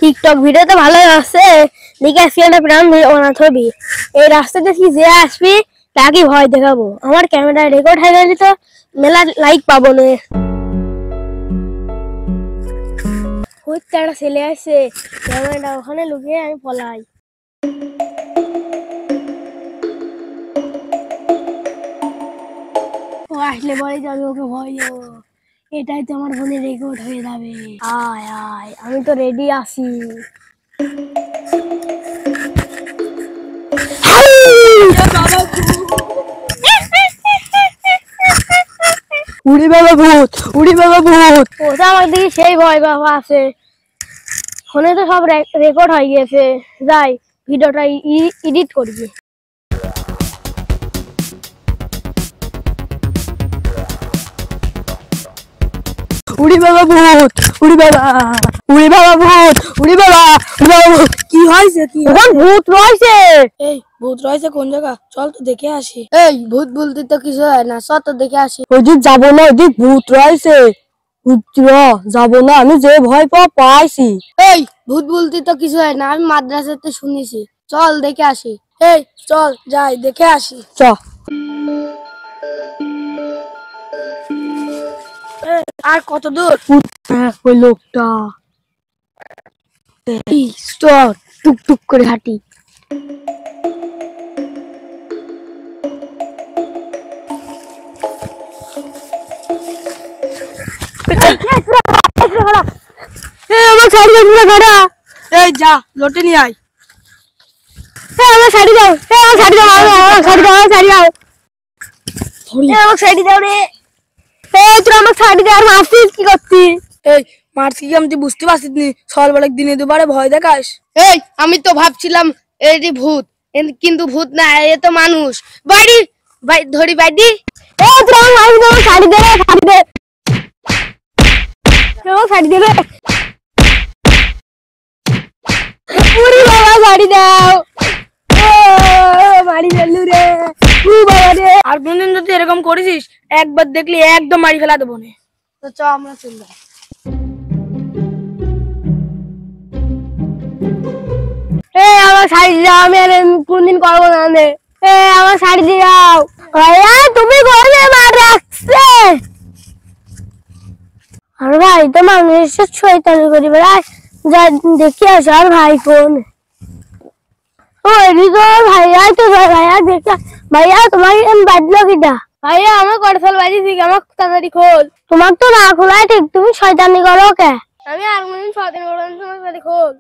TikTok video তো ভালোই আছে, দেখে আজকে একটা প্রাণ বানাতে হবে। এই রাস্তাতে কি যে আসবি তাকে ভয় দেখাবো। আমার ক্যামেরা রেকর্ড হয়ে গেলে তো মেলা লাইক পাবো না। হচ্ছে একটা ছেলে আসছে, ক্যামেরাটা ওখানে লুকিয়ে আমি পলাই। ও আসলে বলে যে আমি ওকে ভয় দেবো, এটাই তো আমার ফোনে রেকর্ড হয়ে যাবে। আয় আয়, আমি তো রেডি আছি। উড়ি বাবা ভূত, উড়ি বাবা ভূত। ওটা আমার দিকে সেই ভয় বাবা আছে। ফোনে তো সব রেকর্ড হয়ে গেছে, যাই ভিডিওটা এডিট করবি। উড়ি বাবা ভূত, উড়ি বাবা, উড়ি বাবা ভূত, উড়ি বাবা, উড়ি বাবা ভূত। কি হয়েছে? কি ওখানে ভূত রয়েছে? এই ভূত রয়েছে কোন জায়গা? চল তো দেখে আসি। এই ভূত বলতে তো কিছু হয় না, চল তো দেখে আসি। ওইদিক যাবো না, ওইদিক ভূত রয়েছে। যাবো না, আমি যে ভয় পাইছি। এই ভূত বলতে তো কিছু হয় না, আমি মাদ্রাসাতে শুনেছি। চল দেখে আসি। এই চল যাই দেখে আসি। চ আর কত দূর? ওই লোকটা টুক টুক করে হাঁটি। এই যা লোটে নিয়ে আয়। আমার শাড়ি দাও, আমার শাড়ি দাও, আমার শাড়ি দাও, আমার শাড়ি দাও, আমার শাড়ি দাও রে। তোর আমার শাড়ি দেওয়ার মারছিস কি করছিস? এই মারছি কি আমি তুই বুঝতে পারছিস নি? সকালবেলা দিনে দুবারে ভয় দেখাস। এই আমি তো ভাবছিলাম এটি ভূত, কিন্তু ভূত না, এ তো মানুষ। বাড়ি ধরি বাড়ি। তোর আমার মারবি না, আমার শাড়ি দে, শাড়ি দে, আমার শাড়ি দেবে। পুরি বাবা শাড়ি দাও, মারি ফেললু রে বাবা রে। আর কোনদিন যদি এরকম করেছিস একবার দেখলি একদম মারি ফেলা দেবো না। তো চ আমরা চল যাই। আমার শাড়ি দাও, আমি আর কোনদিন করবো না। আমার শাড়ি দাও ভাইয়া, তুমি ঘরে মার রাখছে। আর ভাই তো মানুষের শয়তানি করি বেড়ায়, যা দেখি আসো। আর ভাই কোন? ভাইয়া তো ভাইয়া দেখে, ভাইয়া তোমার বাজলো কিটা? ভাইয়া আমার কটফল বাজিয়েছি, আমার তাড়াতাড়ি খোল। তোমার তো না খোলাই ঠিক, তুমি শয়তানি করো কে? আমি আর কোনদিন শয়তানি করবো না, তোমার খোল।